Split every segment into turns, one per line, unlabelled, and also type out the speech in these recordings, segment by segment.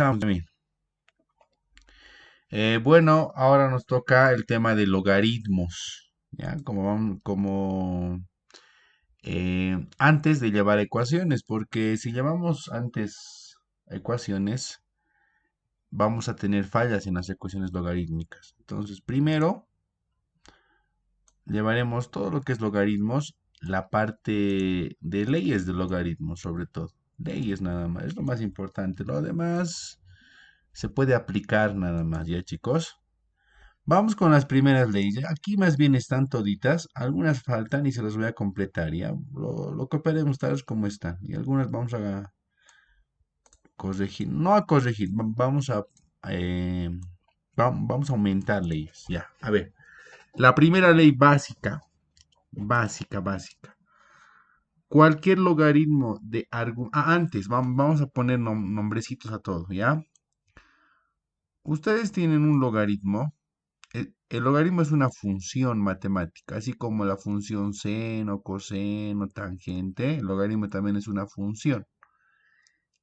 Bien. Bueno, ahora nos toca el tema de logaritmos, ¿ya? Como antes de llevar ecuaciones, porque si llevamos antes ecuaciones, vamos a tener fallas en las ecuaciones logarítmicas. Entonces, primero llevaremos todo lo que es logaritmos, la parte de leyes de logaritmos, sobre todo. Leyes nada más, es lo más importante. Lo demás se puede aplicar nada más, ¿ya, chicos? Vamos con las primeras leyes. Aquí más bien están toditas. Algunas faltan y se las voy a completar, ¿ya? Lo copiaremos tal vez como están. Y algunas vamos a corregir. No a corregir. Eh, vamos a aumentar leyes. Ya. A ver. La primera ley básica. Básica. Cualquier logaritmo de algún... antes. Vamos a poner nombrecitos a todo, ¿ya? Ustedes tienen un logaritmo. El logaritmo es una función matemática, así como la función seno, coseno, tangente. El logaritmo también es una función.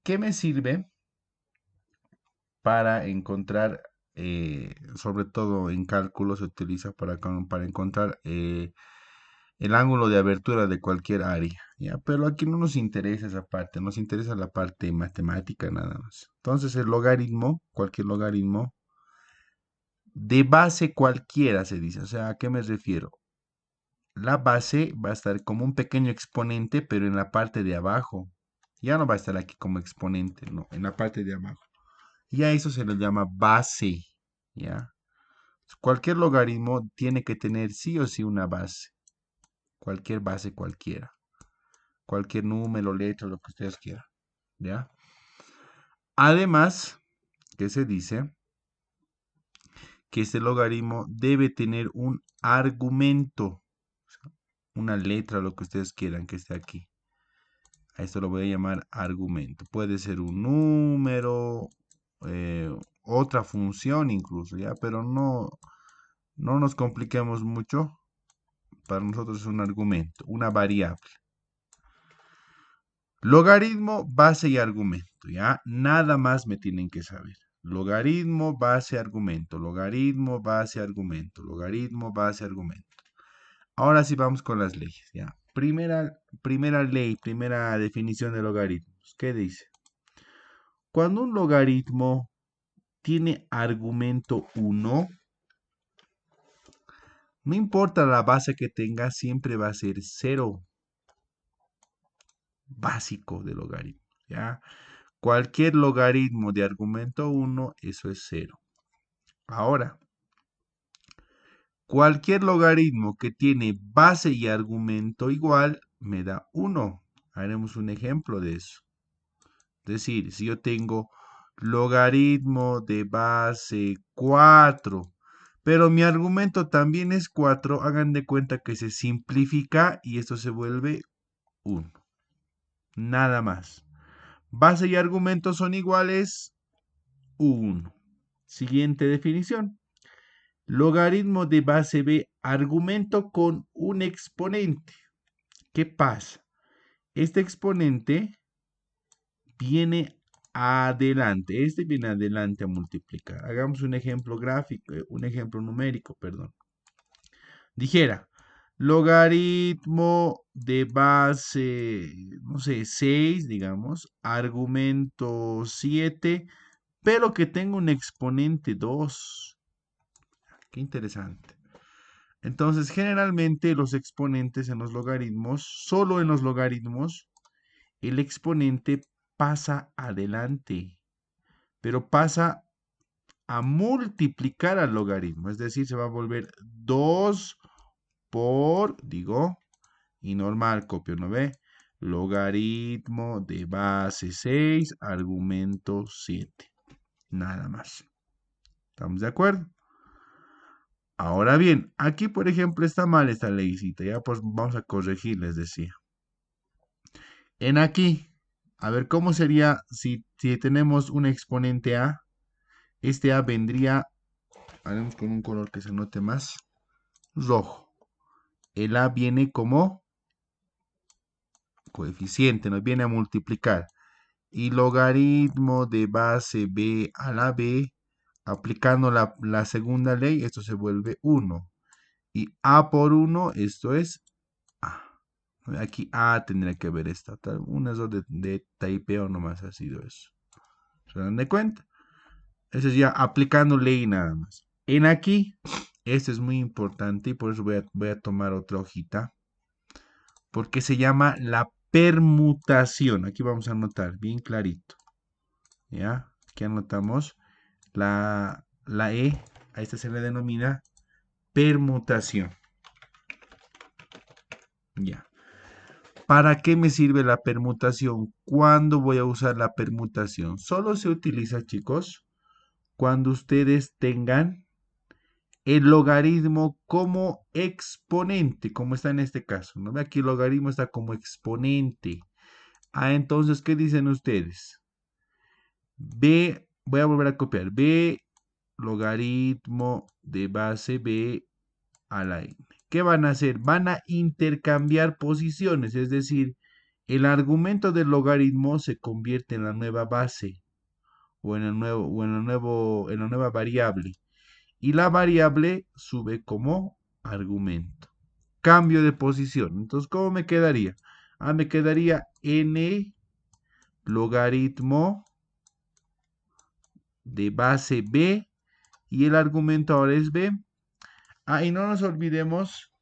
¿Qué me sirve para encontrar, sobre todo en cálculo se utiliza para encontrar el ángulo de abertura de cualquier área? ¿Ya? Pero aquí no nos interesa esa parte, nos interesa la parte matemática nada más. Entonces el logaritmo, cualquier logaritmo, de base cualquiera se dice. O sea, ¿a qué me refiero? La base va a estar como un pequeño exponente, pero en la parte de abajo. Ya no va a estar aquí como exponente, no, en la parte de abajo. Y a eso se le llama base, ¿ya? Cualquier logaritmo tiene que tener sí o sí una base. Cualquier base cualquiera. Cualquier número, letra, lo que ustedes quieran, ¿ya? Además, que se dice que este logaritmo debe tener un argumento, una letra, lo que ustedes quieran que esté aquí. A esto lo voy a llamar argumento. Puede ser un número, otra función incluso, ¿ya? Pero no nos compliquemos mucho. Para nosotros es un argumento, una variable. Logaritmo, base y argumento, ¿ya? Nada más me tienen que saber. Logaritmo, base, argumento. Logaritmo, base, argumento. Logaritmo, base, argumento. Ahora sí vamos con las leyes, ¿ya? Primera ley, primera definición de logaritmos. ¿Qué dice? Cuando un logaritmo tiene argumento 1, no importa la base que tenga, siempre va a ser 0 básico de logaritmo, ¿ya? Cualquier logaritmo de argumento 1, eso es 0. Ahora, cualquier logaritmo que tiene base y argumento igual, me da 1. Haremos un ejemplo de eso. Es decir, si yo tengo logaritmo de base 4, pero mi argumento también es 4, hagan de cuenta que se simplifica y esto se vuelve 1. Nada más. Base y argumento son iguales, 1. Siguiente definición. Logaritmo de base b, argumento con un exponente. ¿Qué pasa? Este exponente viene adelante. Este viene adelante a multiplicar. Hagamos un ejemplo gráfico, un ejemplo numérico, perdón. Dijera, logaritmo de base, no sé, 6, digamos, argumento 7, pero que tenga un exponente 2. Qué interesante. Entonces, generalmente los exponentes en los logaritmos, solo en los logaritmos, el exponente pasa adelante, pero pasa a multiplicar al logaritmo, es decir, se va a volver 2 por, digo, y normal, copio, ¿no ve? Logaritmo de base 6, argumento 7. Nada más. ¿Estamos de acuerdo? Ahora bien, aquí por ejemplo está mal esta leycita, ya pues vamos a corregir, les decía. En aquí, a ver cómo sería si tenemos un exponente a, este a vendría, haremos con un color que se note más, rojo. El a viene como coeficiente, nos viene a multiplicar. Y logaritmo de base b a la b, aplicando la segunda ley, esto se vuelve 1. Y a por 1, esto es a. Aquí a tendría que haber esta. Un error de taipeo nomás ha sido eso. ¿Se dan de cuenta? Eso es ya aplicando ley nada más. En aquí, esto es muy importante y por eso voy a tomar otra hojita. Porque se llama la permutación. Aquí vamos a anotar bien clarito. ¿Ya? Aquí anotamos la E. A esta se le denomina permutación. Ya. ¿Para qué me sirve la permutación? ¿Cuándo voy a usar la permutación? Solo se utiliza, chicos, cuando ustedes tengan el logaritmo como exponente, como está en este caso. ¿No ve? Aquí el logaritmo está como exponente. Ah, entonces, ¿qué dicen ustedes? B, voy a volver a copiar. B logaritmo de base B a la n. ¿Qué van a hacer? Van a intercambiar posiciones, es decir, el argumento del logaritmo se convierte en la nueva base o en la nueva variable y la variable sube como argumento. Cambio de posición. Entonces, ¿cómo me quedaría? Me quedaría n logaritmo de base b y el argumento ahora es b. Y no nos olvidemos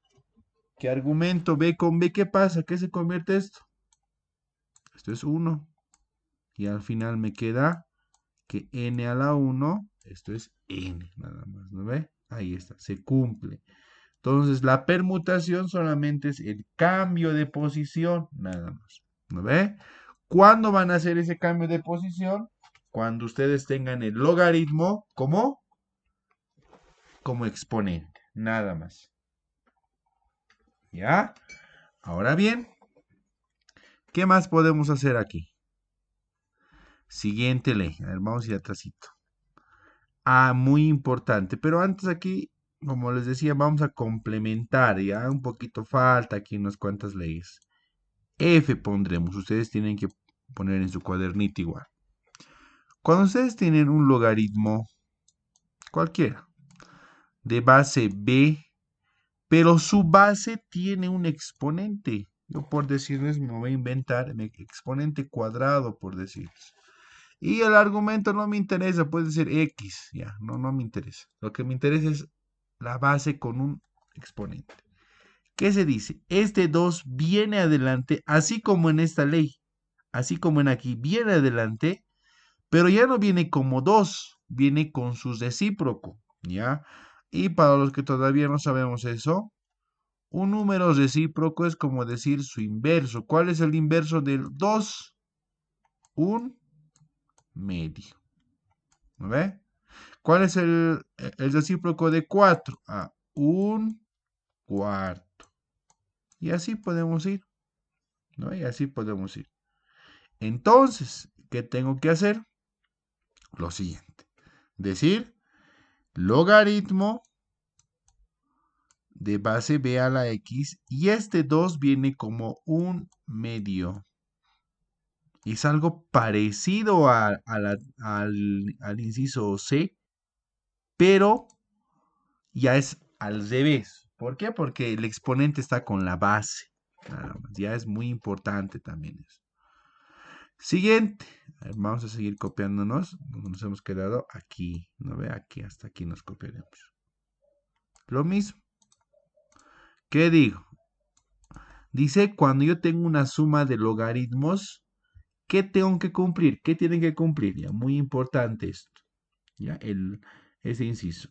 que argumento b con b, ¿qué pasa? ¿Qué se convierte esto? Esto es 1. Y al final me queda que n a la 1, esto es n, nada más, ¿no ve? Ahí está, se cumple. Entonces, la permutación solamente es el cambio de posición, nada más, ¿no ve? ¿Cuándo van a hacer ese cambio de posición? Cuando ustedes tengan el logaritmo como exponente, nada más. ¿Ya? Ahora bien, ¿qué más podemos hacer aquí? Siguiente ley. A ver, vamos a ir atrásito. Muy importante. Pero antes aquí, como les decía, vamos a complementar. Ya un poquito falta aquí unas cuantas leyes. F pondremos. Ustedes tienen que poner en su cuadernito igual. Cuando ustedes tienen un logaritmo cualquiera de base B, pero su base tiene un exponente. Yo por decirles me voy a inventar mi exponente cuadrado, por decirles. Y el argumento no me interesa, puede ser X, ya, no me interesa. Lo que me interesa es la base con un exponente. ¿Qué se dice? Este 2 viene adelante, así como en esta ley, así como en aquí, viene adelante, pero ya no viene como 2, viene con su recíproco, ¿ya? Y para los que todavía no sabemos eso, un número recíproco es como decir su inverso. ¿Cuál es el inverso del 2? Un medio. ¿No ve? ¿Cuál es el recíproco de 4? Un cuarto. Y así podemos ir, ¿no? Y así podemos ir. Entonces, ¿qué tengo que hacer? Lo siguiente. Decir logaritmo de base b a la x y este 2 viene como un medio. Es algo parecido al inciso C, pero ya es al revés. ¿Por qué? Porque el exponente está con la base. Nada más. Ya es muy importante también eso. Siguiente. A ver, vamos a seguir copiándonos. Nos hemos quedado aquí. ¿No ve? Aquí, hasta aquí nos copiaremos. Lo mismo. ¿Qué digo? Dice, cuando yo tengo una suma de logaritmos, ¿qué tengo que cumplir? ¿Qué tienen que cumplir? Ya, muy importante esto. Ya, ese inciso.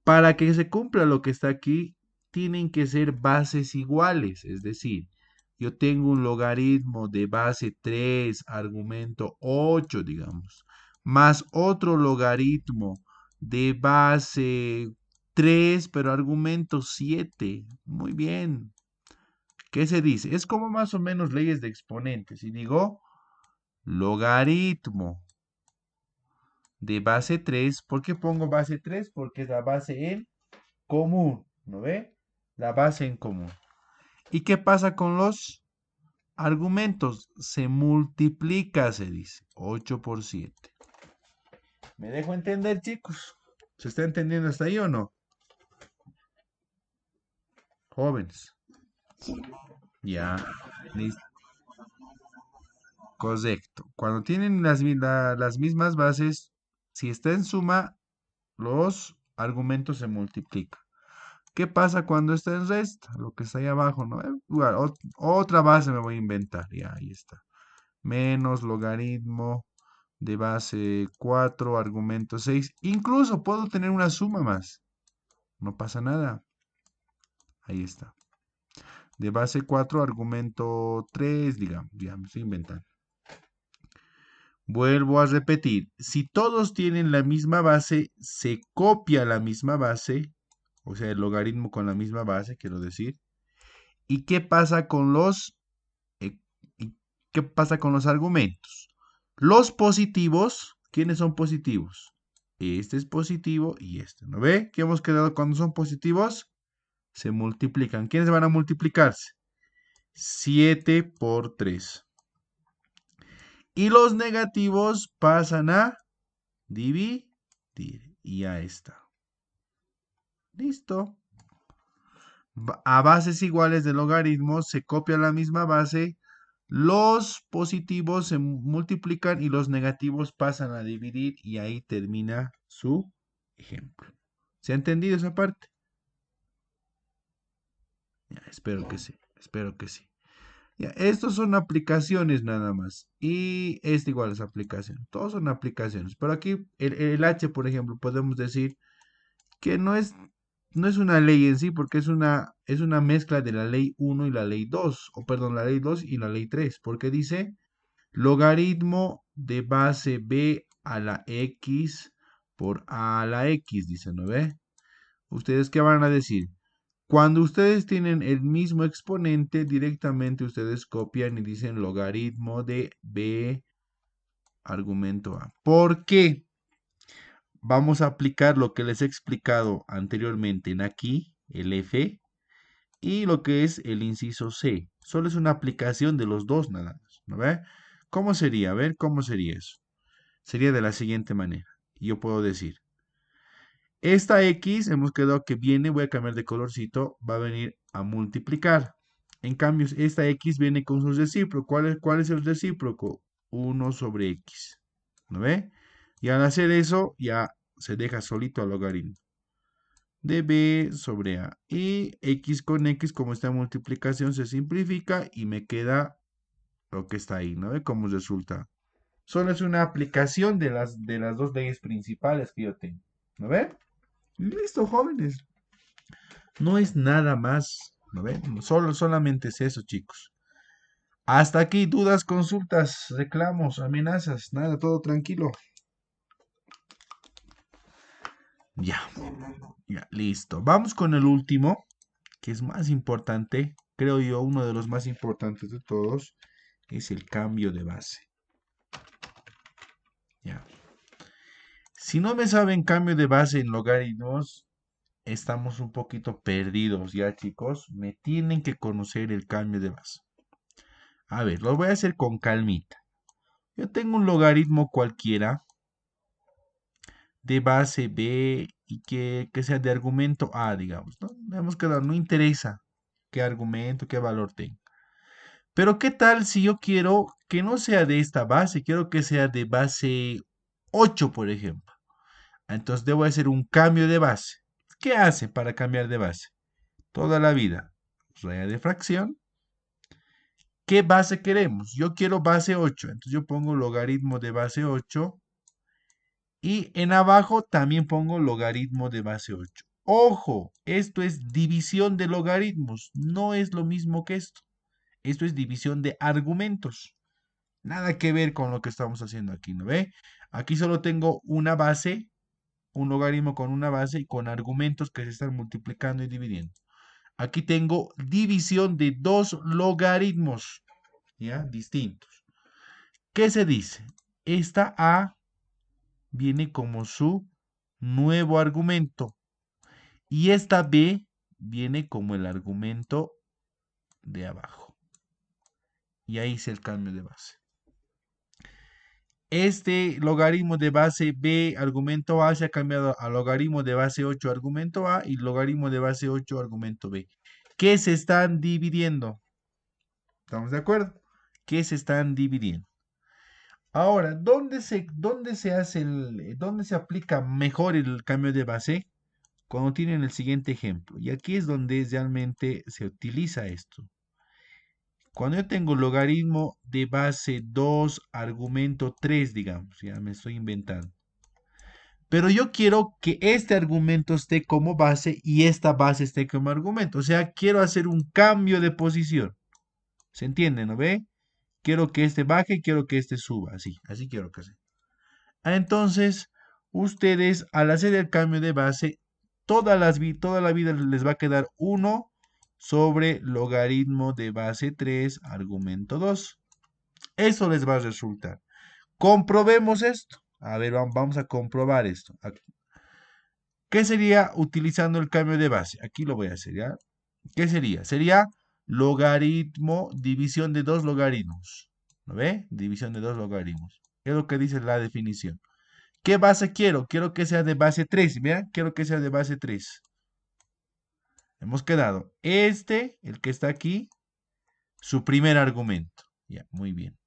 Para que se cumpla lo que está aquí, tienen que ser bases iguales. Es decir, yo tengo un logaritmo de base 3, argumento 8, digamos, más otro logaritmo de base 3, pero argumento 7. Muy bien. ¿Qué se dice? Es como más o menos leyes de exponentes. Y digo, logaritmo de base 3. ¿Por qué pongo base 3? Porque es la base en común, ¿no ve? La base en común. ¿Y qué pasa con los argumentos. Se multiplica, se dice. 8 por 7. ¿Me dejo entender, chicos? ¿Se está entendiendo hasta ahí o no? Jóvenes. Ya. Listo. Correcto. Cuando tienen las mismas bases, si está en suma, los argumentos se multiplican. ¿Qué pasa cuando está en resta? Lo que está ahí abajo, ¿no? Otra base me voy a inventar. Ya, ahí está. Menos logaritmo de base 4 argumento 6. Incluso puedo tener una suma más. No pasa nada. Ahí está. De base 4 argumento 3, digamos. Ya me estoy inventando. Vuelvo a repetir. Si todos tienen la misma base, se copia la misma base. O sea, el logaritmo con la misma base, quiero decir. ¿Y qué pasa con eh, y qué pasa con los argumentos? Los positivos, ¿quiénes son positivos? Este es positivo y este, ¿no ve? ¿Qué hemos quedado cuando son positivos? Se multiplican. ¿Quiénes van a multiplicarse? 7 por 3. Y los negativos pasan a dividir. Y ya está. Listo. A bases iguales de logaritmos se copia la misma base. Los positivos se multiplican y los negativos pasan a dividir y ahí termina su ejemplo. ¿Se ha entendido esa parte? Ya, espero que sí, espero que sí. Ya, estos son aplicaciones nada más. Y este igual es aplicación. Todos son aplicaciones. Pero aquí el H, por ejemplo, podemos decir que no es una ley en sí, porque es una mezcla de la ley uno y la ley 2 o perdón, la ley 2 y la ley 3 porque dice logaritmo de base b a la x por a la x, dice, ¿no ve? ¿Ustedes qué van a decir? Cuando ustedes tienen el mismo exponente, directamente ustedes copian y dicen logaritmo de b argumento a. ¿Por qué? Vamos a aplicar lo que les he explicado anteriormente en aquí, el f, y lo que es el inciso c. Solo es una aplicación de los dos nada más, ¿no ve? ¿Cómo sería? A ver, ¿cómo sería eso? Sería de la siguiente manera. Yo puedo decir, esta x, hemos quedado que viene, voy a cambiar de colorcito, va a venir a multiplicar. En cambio, esta x viene con su recíproco. ¿Cuál es el recíproco? 1 sobre x. ¿No ve? Y al hacer eso, ya se deja solito al logaritmo de b sobre a. Y x con x, como está en multiplicación, se simplifica y me queda lo que está ahí, ¿no ve? Como resulta. Solo es una aplicación de las dos leyes principales que yo tengo. ¿No ve? Listo, jóvenes. No es nada más. ¿No ve? Solamente es eso, chicos. Hasta aquí, dudas, consultas, reclamos, amenazas, nada, todo tranquilo. Ya, ya, listo. Vamos con el último, que es más importante, creo yo, uno de los más importantes de todos, es el cambio de base. Ya. Si no me saben cambio de base en logaritmos, estamos un poquito perdidos ya, chicos. Me tienen que conocer el cambio de base. A ver, lo voy a hacer con calmita. Yo tengo un logaritmo cualquiera de base b y que sea de argumento a, digamos, ¿no? Hemos quedado, no interesa qué argumento, qué valor tenga. Pero ¿qué tal si yo quiero que no sea de esta base, quiero que sea de base 8, por ejemplo? Entonces debo hacer un cambio de base. ¿Qué hace para cambiar de base? Toda la vida. Regla de fracción. ¿Qué base queremos? Yo quiero base 8. Entonces yo pongo logaritmo de base 8. Y en abajo también pongo logaritmo de base 8. Ojo, esto es división de logaritmos. No es lo mismo que esto. Esto es división de argumentos. Nada que ver con lo que estamos haciendo aquí, ¿no ve? Aquí solo tengo una base, un logaritmo con una base y con argumentos que se están multiplicando y dividiendo. Aquí tengo división de dos logaritmos, ¿ya? Distintos. ¿Qué se dice? Esta A viene como su nuevo argumento y esta B viene como el argumento de abajo. Y ahí hice el cambio de base. Este logaritmo de base b argumento a se ha cambiado a logaritmo de base 8 argumento a y logaritmo de base 8 argumento b. ¿Qué se están dividiendo? ¿Estamos de acuerdo? ¿Qué se están dividiendo? Ahora, dónde se aplica mejor el cambio de base? Cuando tienen el siguiente ejemplo. Y aquí es donde realmente se utiliza esto. Cuando yo tengo logaritmo de base 2 argumento 3, digamos, ya me estoy inventando. Pero yo quiero que este argumento esté como base y esta base esté como argumento. O sea, quiero hacer un cambio de posición. ¿Se entiende, no ve? Quiero que este baje y quiero que este suba. Así quiero que sea. Entonces, ustedes al hacer el cambio de base, toda la vida les va a quedar 1 sobre logaritmo de base 3 argumento 2. Eso les va a resultar. Comprobemos esto. A ver, vamos a comprobar esto. ¿Qué sería utilizando el cambio de base? Aquí lo voy a hacer, ¿ya? ¿Qué sería? Sería logaritmo, división de dos logaritmos. ¿Lo ve? División de dos logaritmos. Es lo que dice la definición. ¿Qué base quiero? Quiero que sea de base 3. ¿Vean? Quiero que sea de base 3. Hemos quedado. El que está aquí, su primer argumento. Ya, muy bien.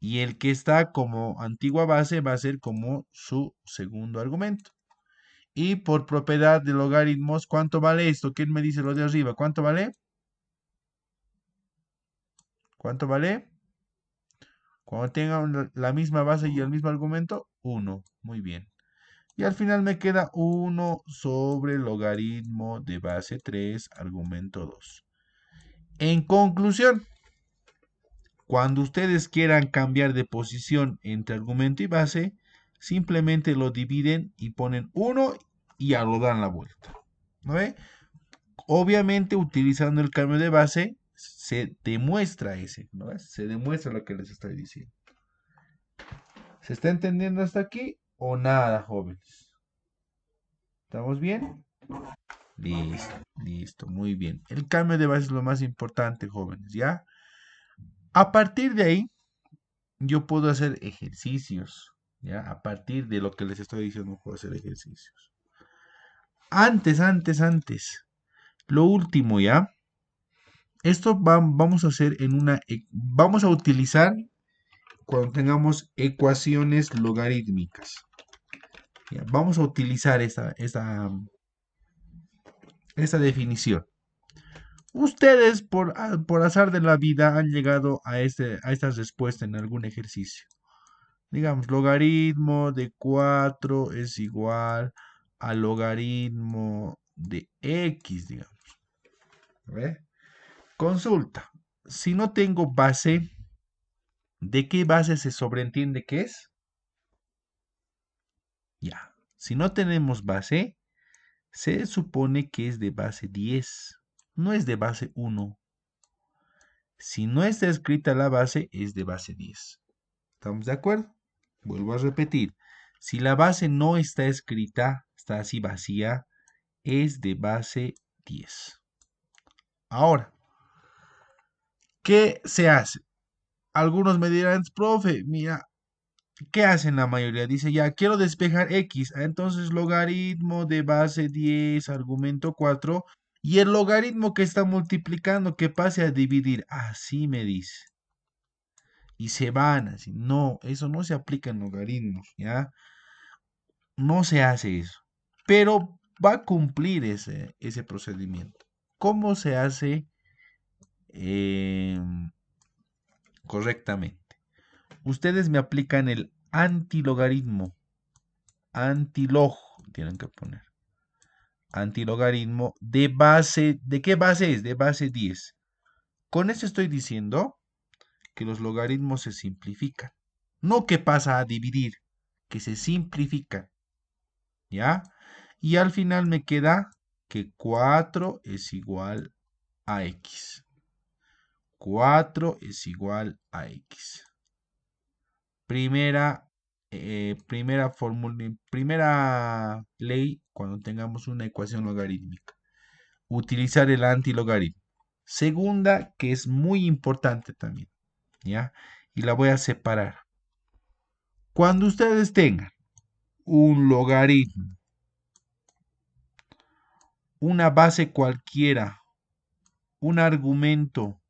Y el que está como antigua base va a ser como su segundo argumento. Y por propiedad de logaritmos, ¿cuánto vale esto? ¿Quién me dice lo de arriba? ¿Cuánto vale? ¿Cuánto vale? Cuando tenga la misma base y el mismo argumento, 1. Muy bien. Y al final me queda 1 sobre logaritmo de base 3, argumento 2. En conclusión, cuando ustedes quieran cambiar de posición entre argumento y base, simplemente lo dividen y ponen 1 y ya lo dan la vuelta. ¿No ve? Obviamente, utilizando el cambio de base, se demuestra ¿no ves? Se demuestra lo que les estoy diciendo. ¿Se está entendiendo hasta aquí o nada, jóvenes? ¿Estamos bien? Listo, listo, muy bien. El cambio de base es lo más importante, jóvenes, ¿ya? A partir de ahí, yo puedo hacer ejercicios, ¿ya? A partir de lo que les estoy diciendo, puedo hacer ejercicios. Antes. Lo último, ¿ya? Esto vamos a hacer vamos a utilizar cuando tengamos ecuaciones logarítmicas. ¿Ya? Vamos a utilizar esta definición. Ustedes, por azar de la vida, han llegado a esta respuesta en algún ejercicio. Digamos, logaritmo de 4 es igual al logaritmo de x, digamos. ¿Ve? Consulta. Si no tengo base, ¿de qué base se sobreentiende que es? Ya. Si no tenemos base, se supone que es de base 10. No es de base 1. Si no está escrita la base, es de base 10. ¿Estamos de acuerdo? Vuelvo a repetir. Si la base no está escrita, está así vacía, es de base 10. Ahora, ¿qué se hace? Algunos me dirán, profe, mira, ¿qué hacen la mayoría? Dice, ya, quiero despejar X. Entonces, logaritmo de base 10, argumento 4. Y el logaritmo que está multiplicando, que pase a dividir. Así me dice. Y se van así. No, eso no se aplica en logaritmos, ¿ya? No se hace eso. Pero va a cumplir ese procedimiento. ¿Cómo se hace correctamente? Ustedes me aplican el antilogaritmo. Antilog, tienen que poner. Antilogaritmo de base. ¿De qué base es? De base 10. Con eso estoy diciendo que los logaritmos se simplifican. No que pasa a dividir, que se simplifican. ¿Ya? Y al final me queda que 4 es igual a x. 4 es igual a x. Primera ley cuando tengamos una ecuación logarítmica. Utilizar el antilogaritmo. Segunda, que es muy importante también, ¿ya? Y la voy a separar. Cuando ustedes tengan un logaritmo, una base cualquiera, un argumento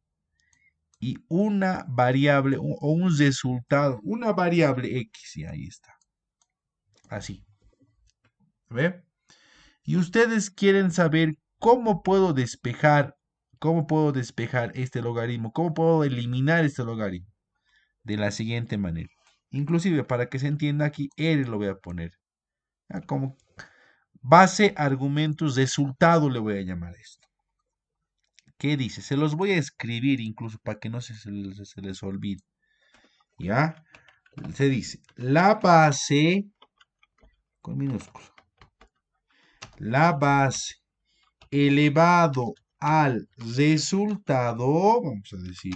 y una variable o un resultado, una variable X, y ahí está, así, ¿ve? Y ustedes quieren saber cómo puedo despejar este logaritmo, cómo puedo eliminar este logaritmo de la siguiente manera. Inclusive para que se entienda aquí, R lo voy a poner. Como base, argumentos, resultado le voy a llamar esto. ¿Qué dice? Se los voy a escribir incluso para que no se les olvide. ¿Ya? Se dice, la base, con minúscula, la base elevado al resultado, vamos a decir,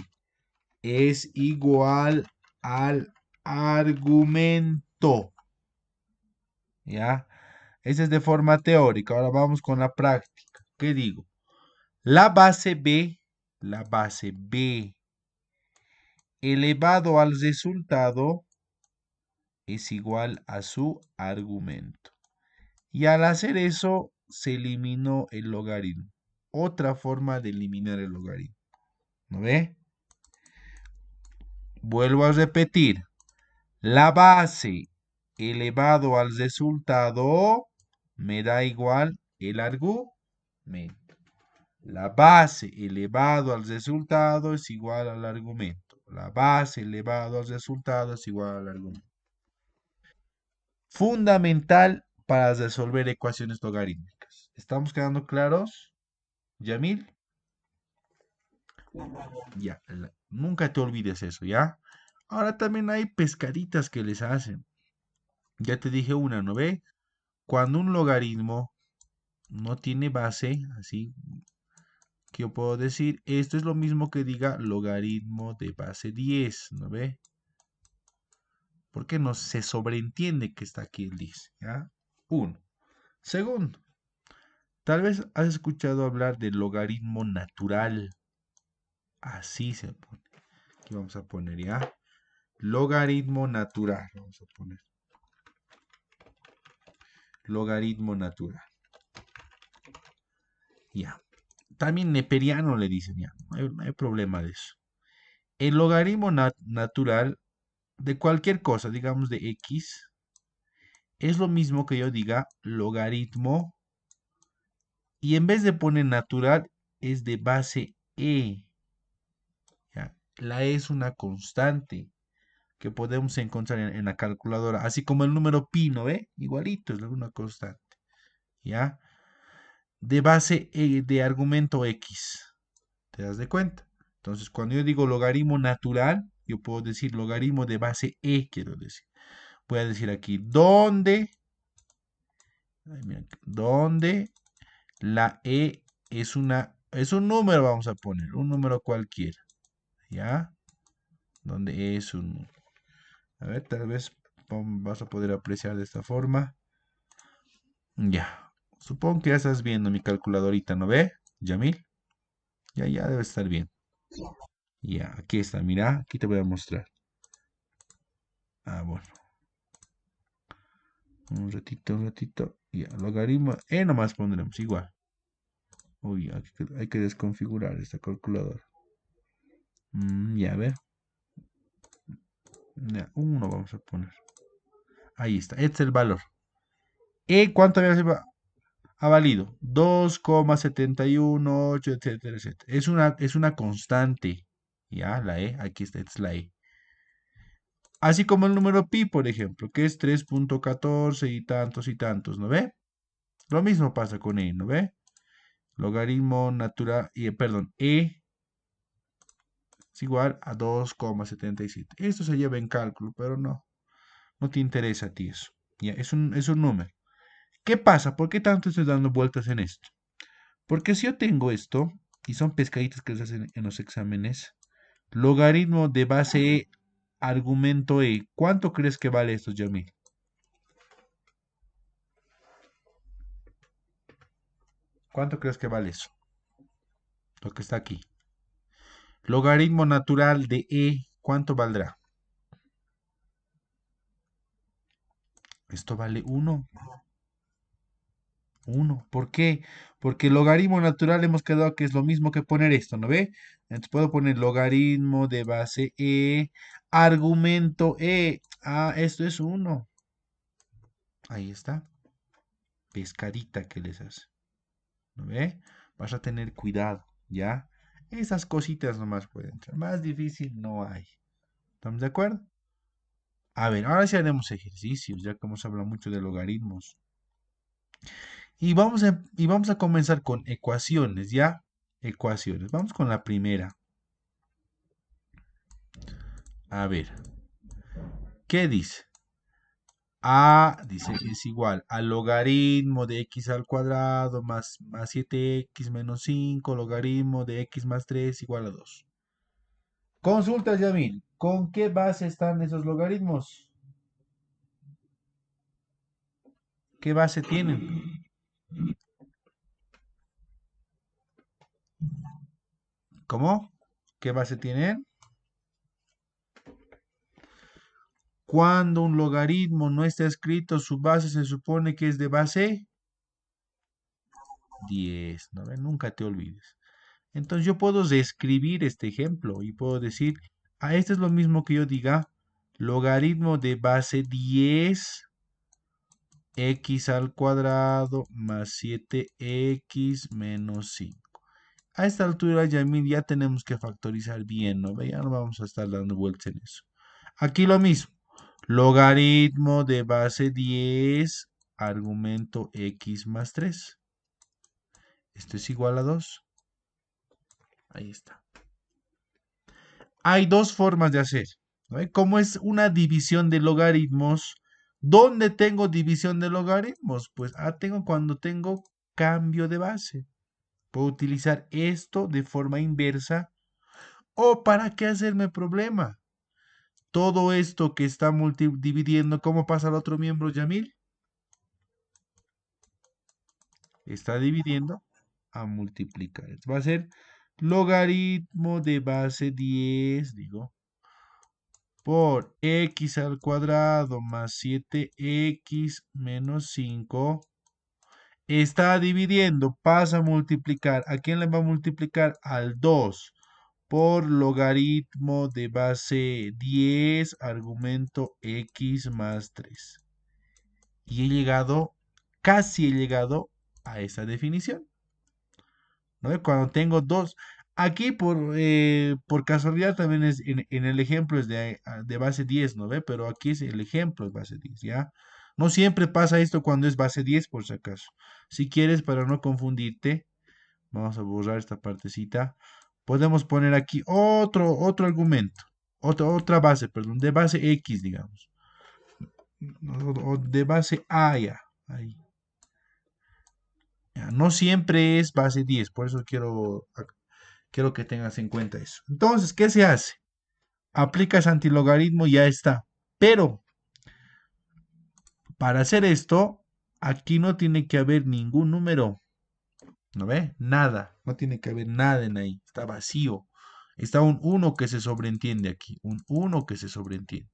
es igual al argumento. ¿Ya? Esa es de forma teórica. Ahora vamos con la práctica. ¿Qué digo? La base B elevado al resultado es igual a su argumento. Y al hacer eso, se eliminó el logaritmo. Otra forma de eliminar el logaritmo. ¿No ve? Vuelvo a repetir. La base elevado al resultado me da igual el argumento. La base elevado al resultado es igual al argumento. La base elevado al resultado es igual al argumento. Fundamental para resolver ecuaciones logarítmicas. ¿Estamos quedando claros, Yamil? Ya, nunca te olvides eso, ¿ya? Ahora también hay pescaditas que les hacen. Ya te dije una, ¿no ve? Cuando un logaritmo no tiene base, así que yo puedo decir, esto es lo mismo que diga logaritmo de base 10, ¿no ve? Porque no se sobreentiende que está aquí el 10, ¿ya? Uno. Segundo, tal vez has escuchado hablar del logaritmo natural. Así se pone. Aquí vamos a poner, ¿ya? Logaritmo natural. Vamos a poner. Logaritmo natural. Ya. También neperiano le dicen, ya. No hay problema de eso. El logaritmo natural de cualquier cosa, digamos de x, es lo mismo que yo diga logaritmo y en vez de poner natural es de base e. ¿Ya? La e es una constante que podemos encontrar en la calculadora, así como el número pi, ¿no ve? Igualito, es una constante. ¿Ya? De base de argumento x. ¿Te das de cuenta? Entonces, cuando yo digo logaritmo natural, yo puedo decir logaritmo de base e, quiero decir. Voy a decir aquí, donde la e es un número, vamos a poner, un número cualquiera, ¿ya? Donde e es un número. A ver, tal vez vas a poder apreciar de esta forma. Ya. Supongo que ya estás viendo mi calculadorita, ¿no ve, Yamil? Ya debe estar bien. Ya, aquí está, mira, aquí te voy a mostrar. Ah, bueno. Un ratito, un ratito. Ya, logaritmo. Nomás pondremos igual. Uy, hay que desconfigurar esta calculadora. Ya, a ver. Ya, uno vamos a poner. Ahí está. Este es el valor. ¿Cuánto ha valido? 2,718, etcétera, etcétera. Es una constante. Ya, la E. Aquí está, esta es la E. Así como el número pi, por ejemplo, que es 3,14 y tantos, ¿no ve? Lo mismo pasa con E, ¿no ve? Logaritmo natural, perdón, E es igual a 2,77. Esto se lleva en cálculo, pero no te interesa a ti eso. Ya, es un número. ¿Qué pasa? ¿Por qué tanto estoy dando vueltas en esto? Porque si yo tengo esto, y son pescaditos que se hacen en los exámenes, logaritmo de base E, argumento E, ¿cuánto crees que vale esto, Jamil? ¿Cuánto crees que vale eso? Lo que está aquí. Logaritmo natural de e, ¿cuánto valdrá? Esto vale 1. 1. ¿Por qué? Porque el logaritmo natural hemos quedado que es lo mismo que poner esto, ¿no ve? Entonces puedo poner logaritmo de base e, argumento e. Ah, esto es 1. Ahí está. Pescadita que les hace. ¿No ve? Vas a tener cuidado, ¿ya? Esas cositas nomás pueden entrar. Más difícil no hay. ¿Estamos de acuerdo? A ver, ahora sí haremos ejercicios, ya que hemos hablado mucho de logaritmos. Y vamos a comenzar con ecuaciones, ¿ya? Ecuaciones. Vamos con la primera. A ver, ¿qué dice? A, dice, es igual al logaritmo de x al cuadrado más 7x menos 5, logaritmo de x más 3 igual a 2. Consulta, Yamil, ¿con qué base están esos logaritmos? ¿Qué base tienen? ¿Cómo? ¿Qué base tienen? Cuando un logaritmo no está escrito, su base se supone que es de base 10, ¿no ven? Nunca te olvides. Entonces yo puedo reescribir este ejemplo y puedo decir, este es lo mismo que yo diga, logaritmo de base 10 x al cuadrado más 7x menos 5. A esta altura, Yamil, ya tenemos que factorizar bien, ¿no ve? Ya no vamos a estar dando vueltas en eso. Aquí lo mismo. Logaritmo de base 10, argumento x más 3. Esto es igual a 2. Ahí está. Hay dos formas de hacer, ¿no? Como es una división de logaritmos, ¿dónde tengo división de logaritmos? Pues tengo cuando tengo cambio de base. Puedo utilizar esto de forma inversa. ¿O para qué hacerme problema? Todo esto que está dividiendo, ¿cómo pasa al otro miembro, Yamil? Está dividiendo a multiplicar. Va a ser logaritmo de base 10, digo, por x al cuadrado más 7x menos 5. Está dividiendo, pasa a multiplicar. ¿A quién le va a multiplicar? Al 2 por logaritmo de base 10, argumento x más 3. Y casi he llegado a esa definición, ¿no? Cuando tengo dos, aquí por casualidad también es, en el ejemplo es de base 10, ¿no ve? Pero aquí es el ejemplo es base 10, ¿ya? No siempre pasa esto cuando es base 10, por si acaso. Si quieres, para no confundirte, vamos a borrar esta partecita. Podemos poner aquí otro argumento, otra base, perdón, de base X, digamos. O de base A, ya. Ahí. Ya, no siempre es base 10, por eso quiero que tengas en cuenta eso. Entonces, ¿qué se hace? Aplicas antilogaritmo y ya está. Pero para hacer esto, aquí no tiene que haber ningún número. ¿No ve? Nada. No tiene que haber nada en ahí. Está vacío. Está un 1 que se sobreentiende aquí. Un 1 que se sobreentiende.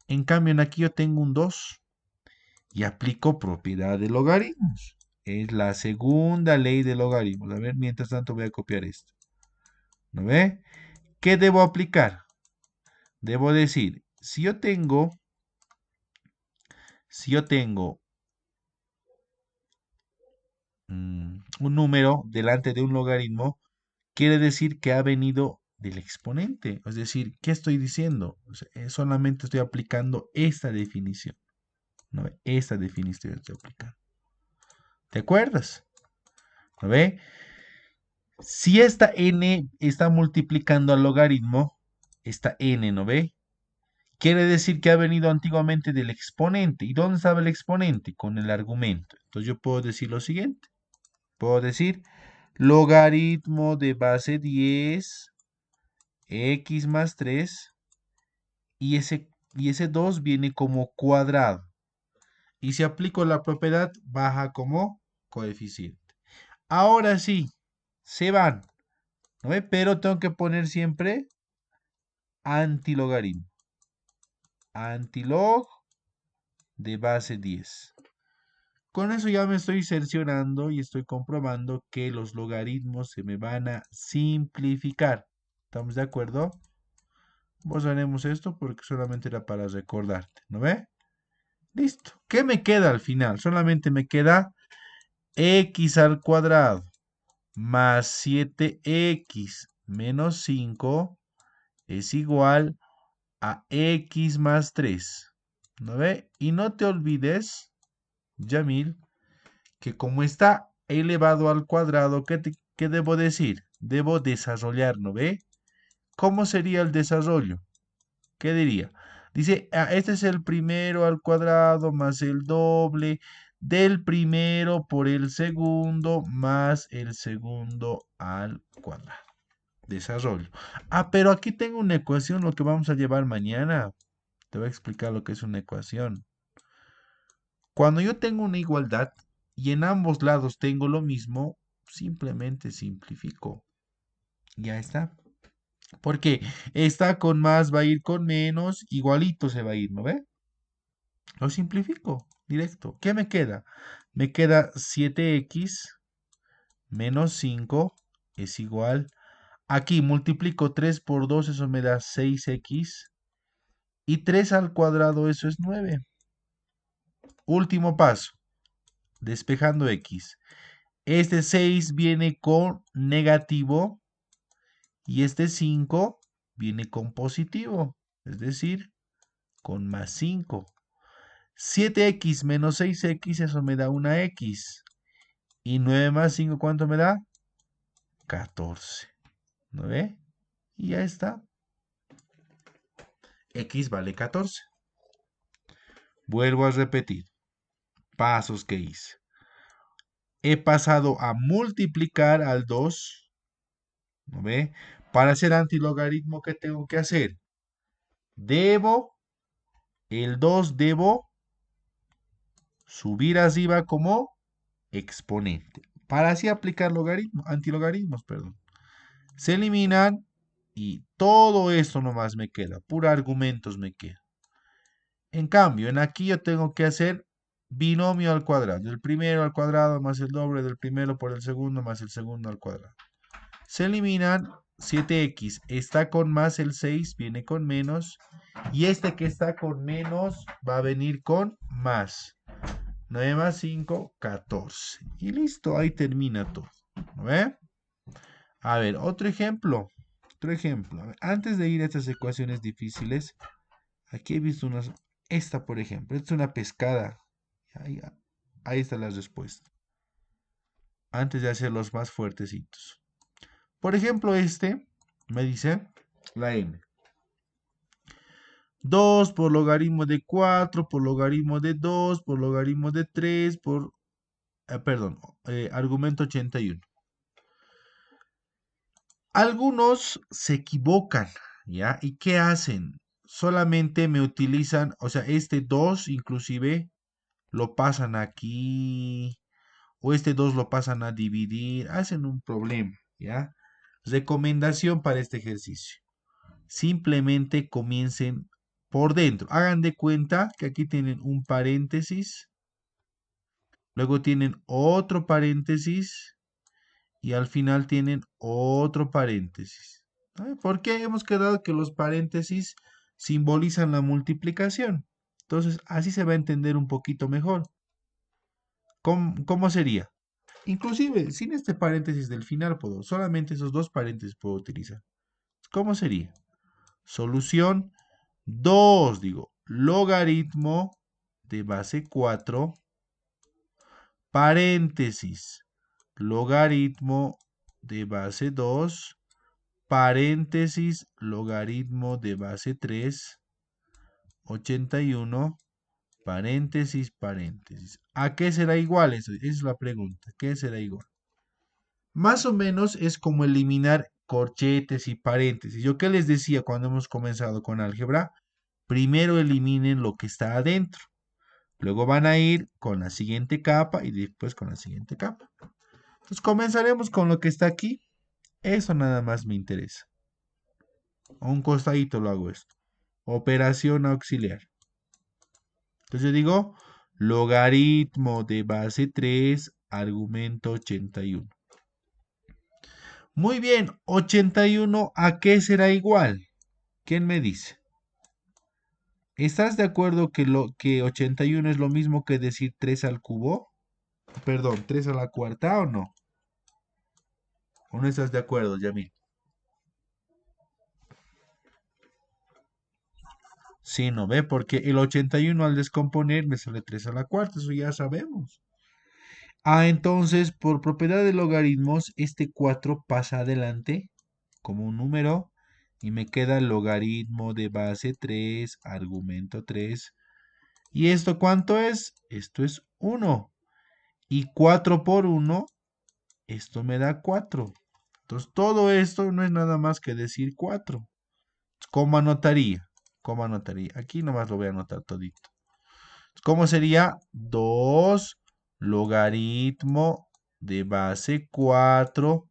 En cambio, en aquí yo tengo un 2 y aplico propiedad de logaritmos. Es la segunda ley de logaritmos. A ver, mientras tanto voy a copiar esto. ¿No ve? ¿Qué debo aplicar? Debo decir, si yo tengo un número delante de un logaritmo, quiere decir que ha venido del exponente. Es decir, ¿qué estoy diciendo? O sea, solamente estoy aplicando esta definición. ¿No ve? Esta definición estoy aplicando. ¿Te acuerdas? ¿No ve? Si esta n está multiplicando al logaritmo, esta n, ¿no ve? Quiere decir que ha venido antiguamente del exponente. ¿Y dónde estaba el exponente? Con el argumento. Entonces yo puedo decir lo siguiente. Puedo decir logaritmo de base 10 x más 3 y ese 2 viene como cuadrado. Y si aplico la propiedad, baja como coeficiente. Ahora sí, se van. ¿no ve? Pero tengo que poner siempre antilogaritmo. Antilog de base 10. Con eso ya me estoy cerciorando y estoy comprobando que los logaritmos se me van a simplificar. ¿Estamos de acuerdo? Vos haremos esto porque solamente era para recordarte, ¿no ve? Listo. ¿Qué me queda al final? Solamente me queda x al cuadrado más 7x menos 5 es igual a x más 3. ¿No ve? Y no te olvides, Yamil, que como está elevado al cuadrado, ¿qué debo decir? Debo desarrollar, ¿no ve? ¿Cómo sería el desarrollo? ¿Qué diría? Dice, este es el primero al cuadrado más el doble del primero por el segundo más el segundo al cuadrado. Desarrollo. Pero aquí tengo una ecuación, lo que vamos a llevar mañana. Te voy a explicar lo que es una ecuación. Cuando yo tengo una igualdad y en ambos lados tengo lo mismo, simplemente simplifico. Ya está. Porque esta con más va a ir con menos, igualito se va a ir, ¿no ve? Lo simplifico, directo. ¿Qué me queda? Me queda 7x menos 5 es igual. Aquí multiplico 3 por 2, eso me da 6x. Y 3 al cuadrado, eso es 9. Último paso, despejando x. Este 6 viene con negativo y este 5 viene con positivo, es decir, con más 5. 7x menos 6x, eso me da una x. Y 9 más 5, ¿cuánto me da? 14. ¿No ve? Y ya está. X vale 14. Vuelvo a repetir. Pasos que hice. He pasado a multiplicar al 2. ¿No ve? Para hacer antilogaritmo, ¿qué tengo que hacer? El 2 debo subir arriba como exponente. Para así aplicar antilogaritmos, perdón. Se eliminan y todo esto nomás me queda. Pura argumentos me queda. En cambio, en aquí yo tengo que hacer binomio al cuadrado. El primero al cuadrado más el doble del primero por el segundo más el segundo al cuadrado. Se eliminan 7x. Está con más el 6, viene con menos. Y este que está con menos va a venir con más. 9 más 5, 14. Y listo, ahí termina todo. ¿No ve? A ver, otro ejemplo. Otro ejemplo. A ver, antes de ir a estas ecuaciones difíciles, aquí he visto unas. Esta, por ejemplo, esta es una pescada. Ahí, ahí está la respuesta. Antes de hacer los más fuertecitos. Por ejemplo, este me dice la m. 2 por logaritmo de 4 por logaritmo de 2 por logaritmo de 3 por, perdón, argumento 81. Algunos se equivocan, ¿ya? ¿Y qué hacen? Solamente me utilizan, o sea, este 2 inclusive lo pasan aquí, o este 2 lo pasan a dividir, hacen un problema, ¿ya? Recomendación para este ejercicio. Simplemente comiencen por dentro. Hagan de cuenta que aquí tienen un paréntesis, luego tienen otro paréntesis y al final tienen otro paréntesis. ¿Por qué hemos quedado que los paréntesis simbolizan la multiplicación? Entonces, así se va a entender un poquito mejor. ¿Cómo sería? Inclusive, sin este paréntesis del final, solamente esos dos paréntesis puedo utilizar. ¿Cómo sería? Solución 2, digo, logaritmo de base 4, paréntesis, logaritmo de base 2, paréntesis, logaritmo de base 3, 81, paréntesis, paréntesis. ¿A qué será igual eso? Esa es la pregunta. ¿Qué será igual? Más o menos es como eliminar corchetes y paréntesis. ¿Yo qué les decía cuando hemos comenzado con álgebra? Primero eliminen lo que está adentro. Luego van a ir con la siguiente capa y después con la siguiente capa. Entonces comenzaremos con lo que está aquí. Eso nada más me interesa. A un costadito lo hago esto. Operación auxiliar. Entonces yo digo logaritmo de base 3 argumento 81. Muy bien, 81 ¿a qué será igual? ¿Quién me dice? ¿Estás de acuerdo que 81 es lo mismo que decir 3 al cubo? Perdón, 3 a la cuarta o no? ¿O no estás de acuerdo, Yamil? Sí, ¿no ve? Porque el 81 al descomponer me sale 3 a la cuarta, eso ya sabemos. Ah, entonces, por propiedad de logaritmos, este 4 pasa adelante como un número y me queda el logaritmo de base 3 argumento 3. ¿Y esto cuánto es? Esto es 1. Y 4 por 1, esto me da 4. Entonces, todo esto no es nada más que decir 4. ¿Cómo anotaría? ¿Cómo anotaría? Aquí nomás lo voy a anotar todito. ¿Cómo sería? 2 logaritmo de base 4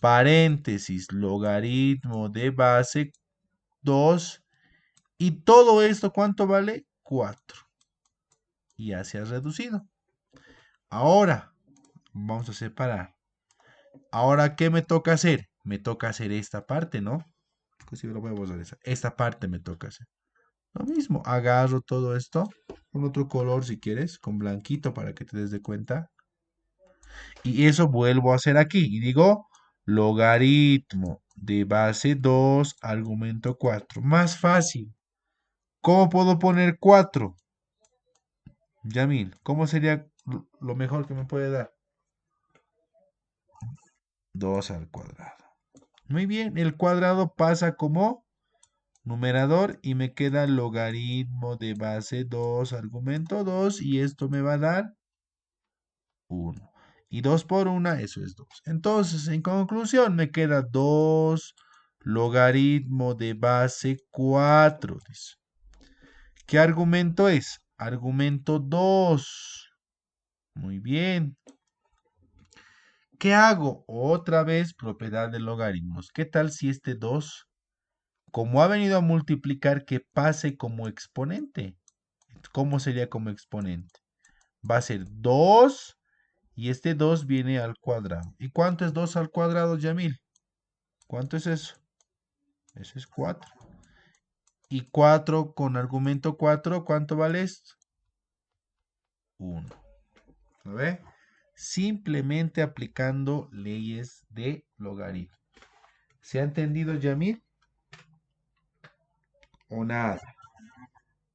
paréntesis, logaritmo de base 2. Y todo esto, ¿cuánto vale? 4. Y ya se ha reducido. Ahora, vamos a separar. Ahora, ¿qué me toca hacer? Me toca hacer esta parte, ¿no? Inclusive lo voy a borrar esa. Esta parte me toca hacer. Lo mismo, agarro todo esto con otro color si quieres, con blanquito para que te des de cuenta. Y eso vuelvo a hacer aquí. Y digo, logaritmo de base 2 argumento 4. Más fácil. ¿Cómo puedo poner 4? Yamil, ¿cómo sería lo mejor que me puede dar? 2 al cuadrado. Muy bien, el cuadrado pasa como numerador y me queda logaritmo de base 2 argumento 2 y esto me va a dar 1. Y 2 por 1, eso es 2. Entonces, en conclusión, me queda 2 logaritmo de base 4. Dice. ¿Qué argumento es? Argumento 2. Muy bien. ¿Qué hago? Otra vez propiedad de logaritmos. ¿Qué tal si este 2, como ha venido a multiplicar, que pase como exponente? ¿Cómo sería como exponente? Va a ser 2 y este 2 viene al cuadrado. ¿Y cuánto es 2 al cuadrado, Yamil? ¿Cuánto es eso? Eso es 4. Y 4 con argumento 4, ¿cuánto vale esto? 1. ¿Lo ve? Simplemente aplicando leyes de logaritmo. ¿Se ha entendido, Yamil? ¿O nada?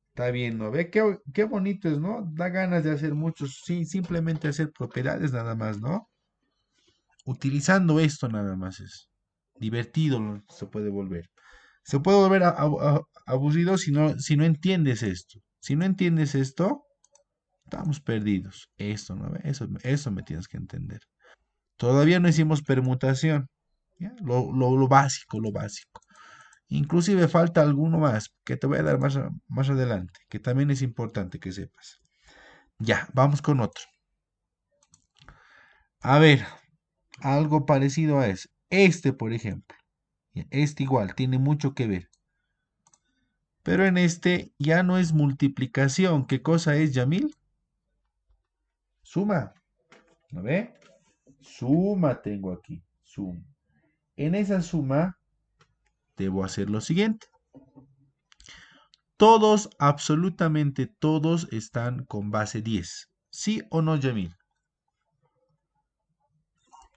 Está bien, ¿no ve? Qué bonito es, ¿no? Da ganas de hacer muchos, sí, simplemente hacer propiedades nada más, ¿no? Utilizando esto nada más es divertido, se puede volver. Se puede volver aburrido si no entiendes esto. Si no entiendes esto, estamos perdidos. Esto, ¿no ve? Eso me tienes que entender. Todavía no hicimos permutación. ¿Ya? Lo básico, lo básico. Inclusive falta alguno más que te voy a dar más adelante, que también es importante que sepas. Ya, vamos con otro. A ver, algo parecido a eso. Este, por ejemplo. Este igual, tiene mucho que ver. Pero en este ya no es multiplicación. ¿Qué cosa es, Yamil? Suma. ¿No ve? Suma tengo aquí. Suma. En esa suma debo hacer lo siguiente. Todos, absolutamente todos están con base 10. ¿Sí o no, Yamil?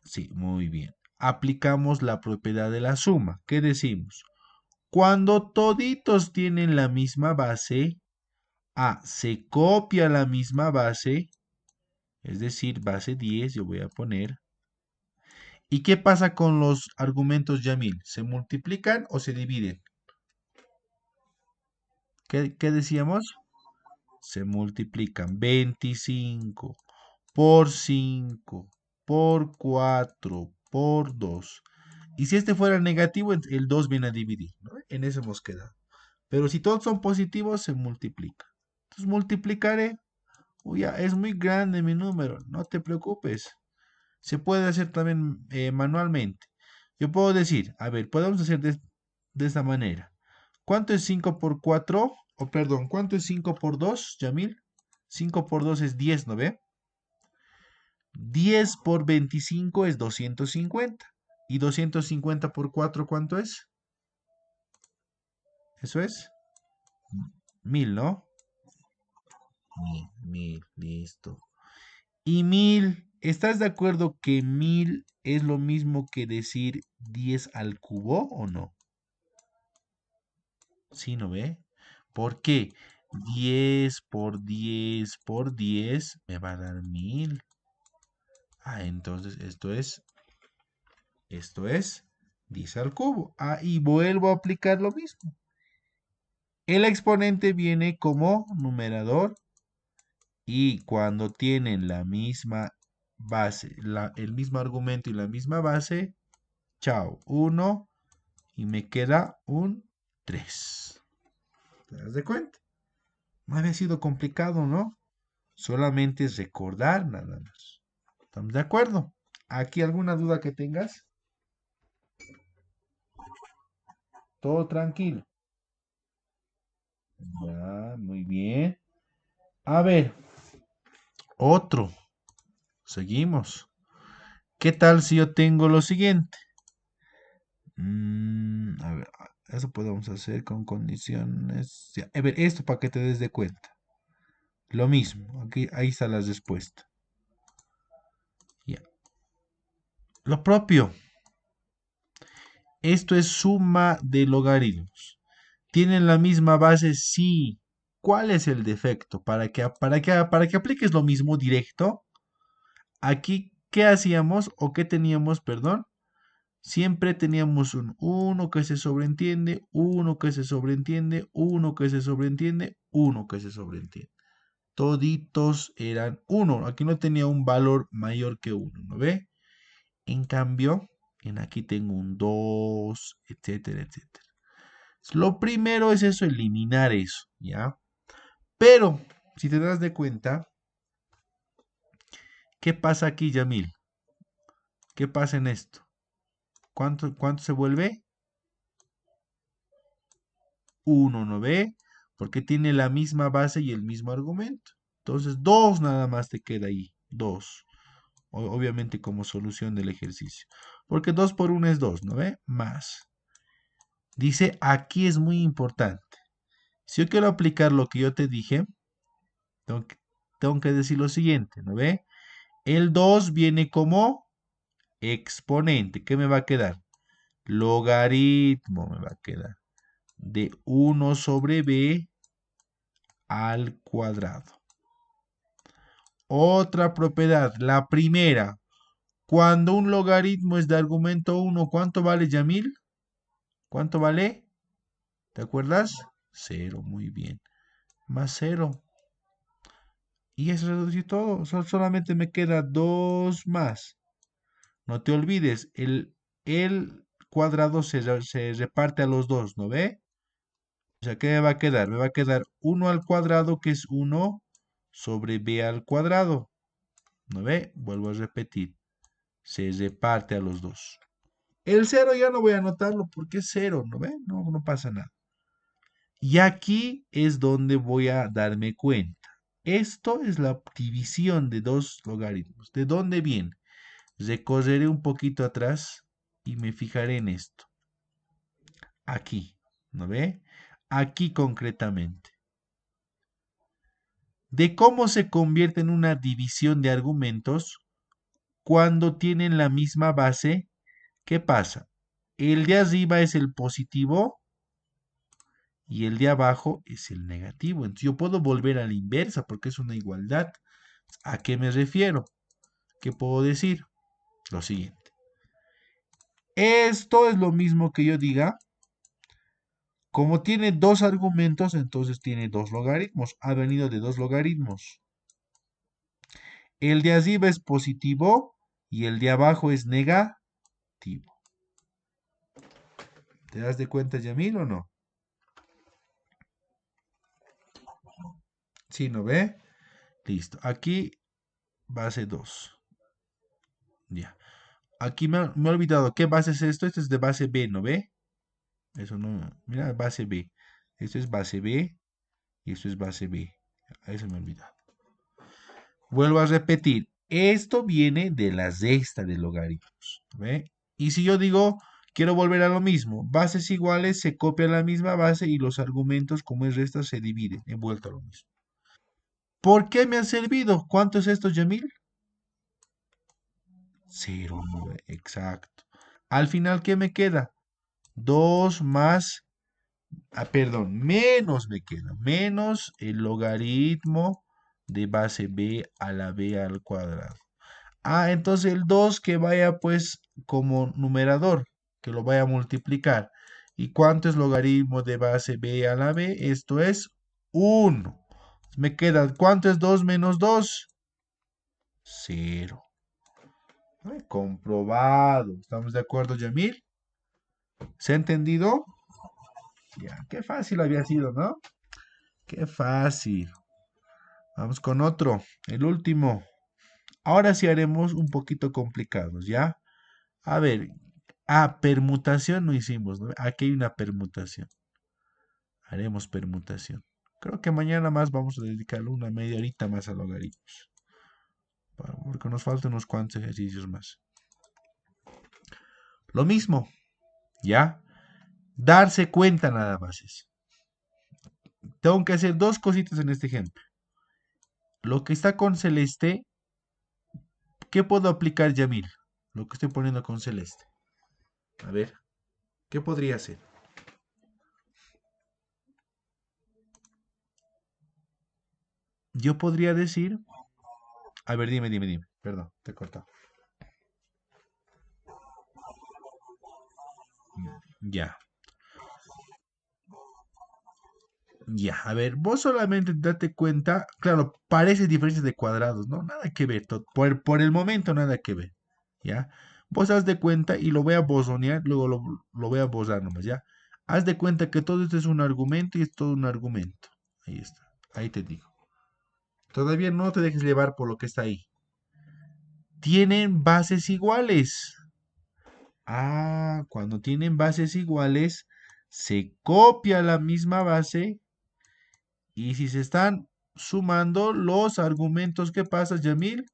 Sí, muy bien. Aplicamos la propiedad de la suma. ¿Qué decimos? Cuando toditos tienen la misma base, se copia la misma base, es decir, base 10, yo voy a poner. ¿Y qué pasa con los argumentos Yamil? ¿Se multiplican o se dividen? ¿Qué decíamos? Se multiplican 25 por 5 por 4 por 2. Y si este fuera negativo, el 2 viene a dividir, ¿no? En eso hemos quedado. Pero si todos son positivos, se multiplica. Entonces multiplicaré. Uy, ya es muy grande mi número, no te preocupes. Se puede hacer también manualmente. Yo puedo decir, a ver, podemos hacer de esta manera. ¿Cuánto es 5 por 4? O perdón, ¿cuánto es 5 por 2, Yamil? 5 por 2 es 10, ¿no ve? 10 por 25 es 250. ¿Y 250 por 4 cuánto es? Eso es 1000, ¿no? 1000, listo. Y 1000, ¿estás de acuerdo que 1000 es lo mismo que decir 10 al cubo o no? ¿Sí, no ve? ¿Por qué? 10 por 10 por 10 me va a dar 1000. Ah, entonces esto es 10 al cubo. Ah, y vuelvo a aplicar lo mismo. El exponente viene como numerador y cuando tienen la misma base, el mismo argumento y la misma base, chao, 1 y me queda un 3. ¿Te das de cuenta? No había sido complicado, ¿no? Solamente es recordar nada más. ¿Estamos de acuerdo? ¿Aquí alguna duda que tengas? Todo tranquilo. Ya, muy bien. A ver, otro. Seguimos. ¿Qué tal si yo tengo lo siguiente? A ver, eso podemos hacer con condiciones. Ya, a ver, esto para que te des de cuenta. Lo mismo, aquí, ahí está la respuesta. Ya. Lo propio. Esto es suma de logaritmos. ¿Tienen la misma base? Sí. ¿Cuál es el defecto? Para que apliques lo mismo directo, aquí, ¿qué hacíamos o qué teníamos, perdón? Siempre teníamos un uno que se sobreentiende, uno que se sobreentiende, uno que se sobreentiende, uno que se sobreentiende. Toditos eran uno. Aquí no tenía un valor mayor que uno, ¿no ve? En cambio, en aquí tengo un 2, etcétera, etcétera. Lo primero es eso, eliminar eso, ¿ya? Pero, si te das de cuenta, ¿qué pasa aquí, Yamil? ¿Qué pasa en esto? ¿Cuánto se vuelve? Uno, ¿no ve? Porque tiene la misma base y el mismo argumento. Entonces, 2 nada más te queda ahí. 2. Obviamente como solución del ejercicio. Porque 2 por 1 es 2, ¿no ve? Más. Dice, aquí es muy importante. Si yo quiero aplicar lo que yo te dije, tengo que decir lo siguiente, ¿no ve? El 2 viene como exponente. ¿Qué me va a quedar? Logaritmo me va a quedar de 1 sobre b al cuadrado. Otra propiedad, la primera. Cuando un logaritmo es de argumento 1, ¿cuánto vale, Yamil? ¿Cuánto vale? ¿Te acuerdas? Cero, muy bien. Más cero. Y es reducir todo. Solamente me queda 2 más. No te olvides, el cuadrado se reparte a los dos, ¿no ve? O sea, ¿qué me va a quedar? Me va a quedar 1 al cuadrado, que es 1 sobre b al cuadrado. ¿No ve? Vuelvo a repetir. Se reparte a los dos. El cero ya no voy a anotarlo porque es cero, ¿no ve? No, no pasa nada. Y aquí es donde voy a darme cuenta. Esto es la división de dos logaritmos. ¿De dónde viene? Recorreré un poquito atrás y me fijaré en esto. Aquí, ¿no ve? Aquí concretamente. De cómo se convierte en una división de argumentos cuando tienen la misma base. ¿Qué pasa? El de arriba es el positivo y el de abajo es el negativo. Entonces yo puedo volver a la inversa porque es una igualdad. ¿A qué me refiero? ¿Qué puedo decir? Lo siguiente. Esto es lo mismo que yo diga. Como tiene dos argumentos, entonces tiene dos logaritmos. Ha venido de dos logaritmos. El de arriba es positivo y el de abajo es negativo. ¿Te das de cuenta, Yamil, o no? Sí, ¿no ve? Listo. Aquí base 2. Ya. Aquí me he olvidado. ¿Qué base es esto? Esto es de base B, ¿no ve? Eso no. Mira, base B. Esto es base B y esto es base B. Eso me he olvidado. Vuelvo a repetir. Esto viene de la cesta de logaritmos. ¿Ve? Y si yo digo, quiero volver a lo mismo. Bases iguales, se copia la misma base y los argumentos, como es resta, se dividen. He vuelto a lo mismo. ¿Por qué me ha servido? ¿Cuánto es esto, Yamil? Cero, exacto. Al final, ¿qué me queda? 2 más, perdón, menos me queda, menos el logaritmo de base b a la b al cuadrado. Entonces el 2 que vaya pues como numerador, que lo vaya a multiplicar. ¿Y cuánto es logaritmo de base b a la b? Esto es 1. Me queda, ¿cuánto es 2 menos 2? Cero. Comprobado. ¿Estamos de acuerdo, Yamil? ¿Se ha entendido? Ya, qué fácil había sido, ¿no? Qué fácil. Vamos con otro, el último. Ahora sí haremos un poquito complicados, ¿ya? A ver, permutación no hicimos, ¿no? Aquí hay una permutación. Haremos permutación. Creo que mañana más vamos a dedicarle una media horita más a logaritmos. Porque nos faltan unos cuantos ejercicios más. Lo mismo, ¿ya? Darse cuenta nada más es. Tengo que hacer dos cositas en este ejemplo. Lo que está con celeste, ¿qué puedo aplicar, Yamil? Lo que estoy poniendo con celeste. A ver, ¿qué podría ser? Yo podría decir, a ver, dime, perdón, te he cortado. Ya, ya, a ver, vos solamente date cuenta, claro, parece diferencias de cuadrados, ¿no? Nada que ver, por el momento nada que ver, ¿ya? Vos haz de cuenta y lo voy a bosonear, luego lo voy a borrar nomás, ¿ya? Haz de cuenta que todo esto es un argumento y es todo un argumento. Ahí está, ahí te digo. Todavía no te dejes llevar por lo que está ahí. Tienen bases iguales. Cuando tienen bases iguales, se copia la misma base y si se están sumando los argumentos que pasas, Yamil,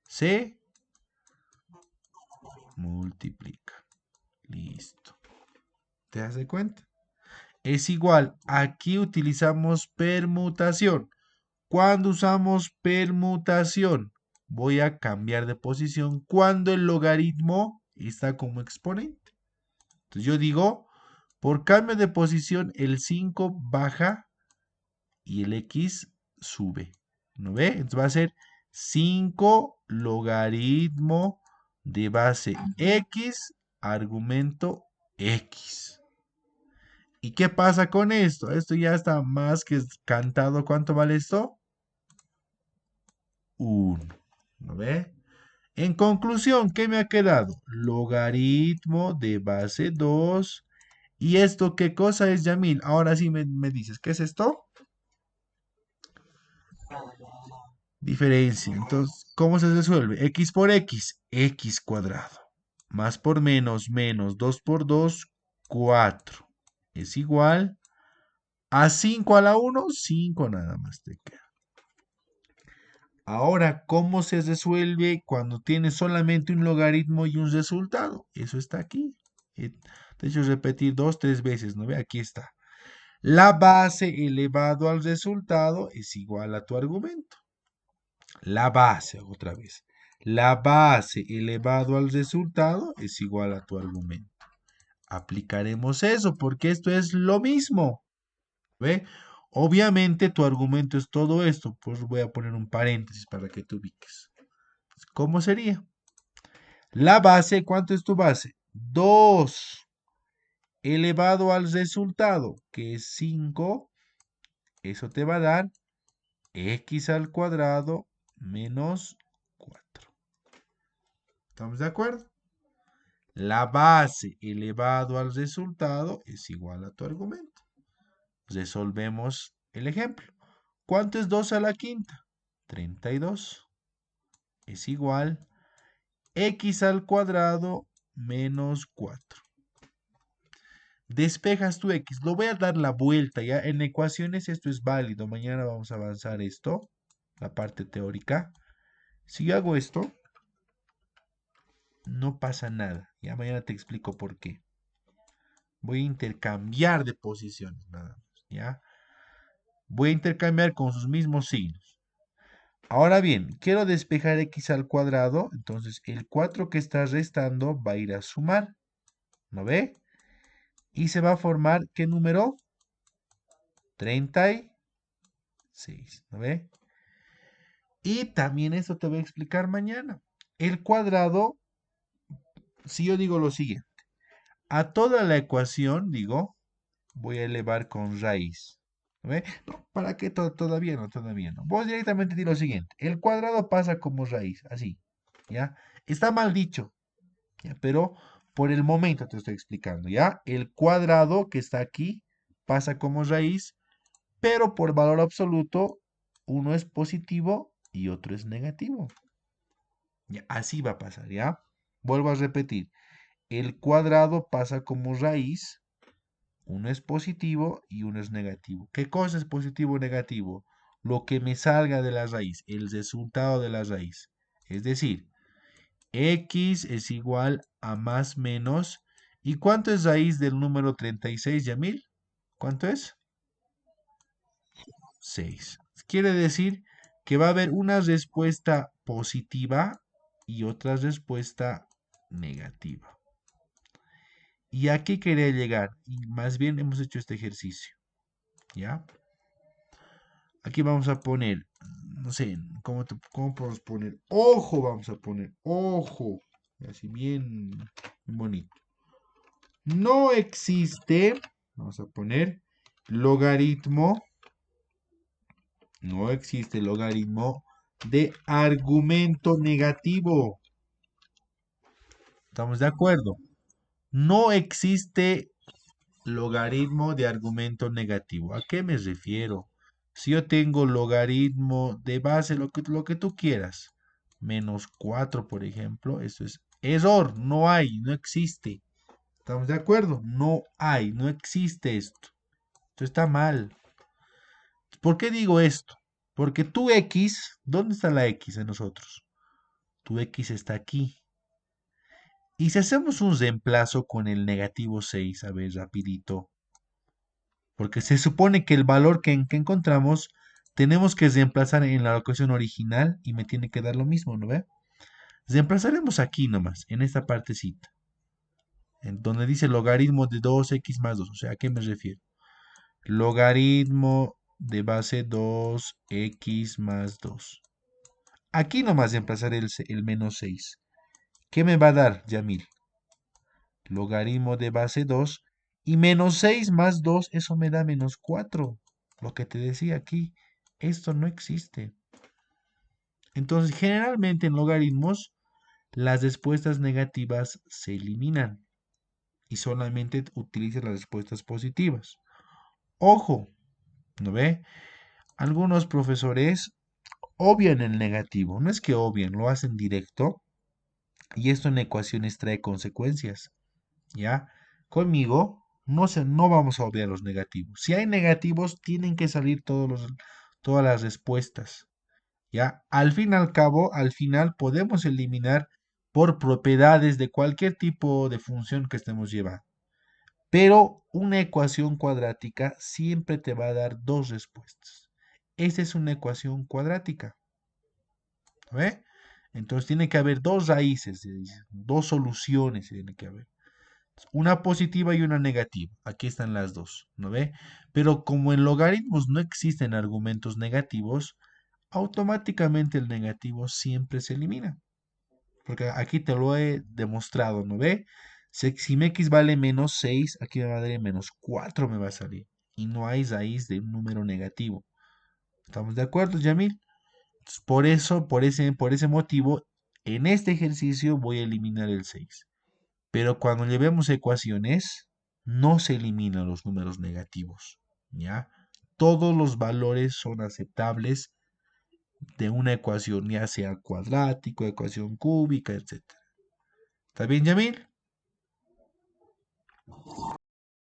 se multiplica. Listo. ¿Te das de cuenta? Es igual. Aquí utilizamos permutación. Cuando usamos permutación, voy a cambiar de posición cuando el logaritmo está como exponente. Entonces yo digo, por cambio de posición, el 5 baja y el x sube. ¿No ve? Entonces va a ser 5 logaritmo de base x, argumento x. ¿Y qué pasa con esto? Esto ya está más que cantado. ¿Cuánto vale esto? 1. ¿No ve? En conclusión, ¿qué me ha quedado? Logaritmo de base 2. ¿Y esto qué cosa es, Yamil? Ahora sí me dices, ¿qué es esto? Diferencia. Entonces, ¿cómo se resuelve? X por X, X cuadrado. Más por menos, menos 2 por 2, 4. Es igual a 5 a la 1, 5 nada más te queda. Ahora, ¿cómo se resuelve cuando tienes solamente un logaritmo y un resultado? Eso está aquí. De hecho, repetir dos, tres veces, ¿no ve? Aquí está. La base elevado al resultado es igual a tu argumento. La base, otra vez. La base elevado al resultado es igual a tu argumento. Aplicaremos eso porque esto es lo mismo. ¿Ve? Obviamente tu argumento es todo esto. Pues voy a poner un paréntesis para que te ubiques. ¿Cómo sería? La base, ¿cuánto es tu base? 2 elevado al resultado, que es 5. Eso te va a dar x al cuadrado menos 4. ¿Estamos de acuerdo? La base elevado al resultado es igual a tu argumento. Resolvemos el ejemplo. ¿Cuánto es 2 a la quinta? 32. Es igual X al cuadrado menos 4. Despejas tu X. Lo voy a dar la vuelta, ¿ya? En ecuaciones esto es válido. Mañana vamos a avanzar esto, la parte teórica. Si yo hago esto, no pasa nada. Ya mañana te explico por qué. Voy a intercambiar de posiciones, nada más, ¿ya? Voy a intercambiar con sus mismos signos. Ahora bien, quiero despejar X al cuadrado, entonces el 4 que está restando va a ir a sumar, ¿no ve? Y se va a formar, ¿qué número? 36, ¿no ve? Y también eso te voy a explicar mañana. El cuadrado, si yo digo lo siguiente, a toda la ecuación, digo, voy a elevar con raíz. ¿No ve? No, ¿para qué todavía no? Todavía no. Vos directamente di lo siguiente, el cuadrado pasa como raíz, así, ¿ya? Está mal dicho, ¿ya? Pero por el momento te estoy explicando, ¿ya? El cuadrado que está aquí pasa como raíz, pero por valor absoluto, uno es positivo y otro es negativo. Ya, así va a pasar, ¿ya? Vuelvo a repetir. El cuadrado pasa como raíz. Uno es positivo y uno es negativo. ¿Qué cosa es positivo o negativo? Lo que me salga de la raíz, el resultado de la raíz. Es decir, x es igual a más menos. ¿Y cuánto es raíz del número 36, Yamil? ¿Cuánto es? 6. Quiere decir que va a haber una respuesta positiva y otra respuesta negativa. Y aquí quería llegar, y más bien hemos hecho este ejercicio, ¿ya? Aquí vamos a poner, no sé, ¿cómo podemos poner? Ojo, vamos a poner, ojo, así bien bonito. No existe, vamos a poner, logaritmo, no existe logaritmo de argumento negativo. ¿Estamos de acuerdo? No existe logaritmo de argumento negativo. ¿A qué me refiero? Si yo tengo logaritmo de base, lo que tú quieras, menos 4, por ejemplo, eso es error, no hay, no existe. ¿Estamos de acuerdo? No hay, no existe esto. Esto está mal. ¿Por qué digo esto? Porque tu X, ¿dónde está la X en nosotros? Tu X está aquí. Y si hacemos un reemplazo con el negativo 6, a ver, rapidito, porque se supone que el valor que encontramos tenemos que reemplazar en la ecuación original y me tiene que dar lo mismo, ¿no ve? Reemplazaremos aquí nomás, en esta partecita, en donde dice logaritmo de 2x más 2. O sea, ¿a qué me refiero? Logaritmo de base 2x más 2. Aquí nomás reemplazar el menos 6. ¿Qué me va a dar, Yamil? Logaritmo de base 2 y menos 6 más 2, eso me da menos 4. Lo que te decía aquí, esto no existe. Entonces, generalmente en logaritmos, las respuestas negativas se eliminan y solamente utiliza las respuestas positivas. Ojo, ¿no ve? Algunos profesores obvian el negativo. No es que obvian, lo hacen directo y esto en ecuaciones trae consecuencias. ¿Ya? Conmigo no vamos a obviar los negativos. Si hay negativos, tienen que salir todas las respuestas. ¿Ya? Al fin y al cabo, al final podemos eliminar por propiedades de cualquier tipo de función que estemos llevando. Pero una ecuación cuadrática siempre te va a dar dos respuestas. Esta es una ecuación cuadrática. ¿Ve? Entonces tiene que haber dos raíces, dos soluciones tiene que haber. Una positiva y una negativa. Aquí están las dos, ¿no ve? Pero como en logaritmos no existen argumentos negativos, automáticamente el negativo siempre se elimina. Porque aquí te lo he demostrado, ¿no ve? Si mi x vale menos 6, aquí me va a dar menos 4 me va a salir. Y no hay raíz de un número negativo. ¿Estamos de acuerdo, Yamil? Entonces, por eso, por ese motivo, en este ejercicio voy a eliminar el 6. Pero cuando llevemos ecuaciones, no se eliminan los números negativos, ¿ya? Todos los valores son aceptables de una ecuación, ya sea cuadrático, ecuación cúbica, etc. ¿Está bien, Yamil?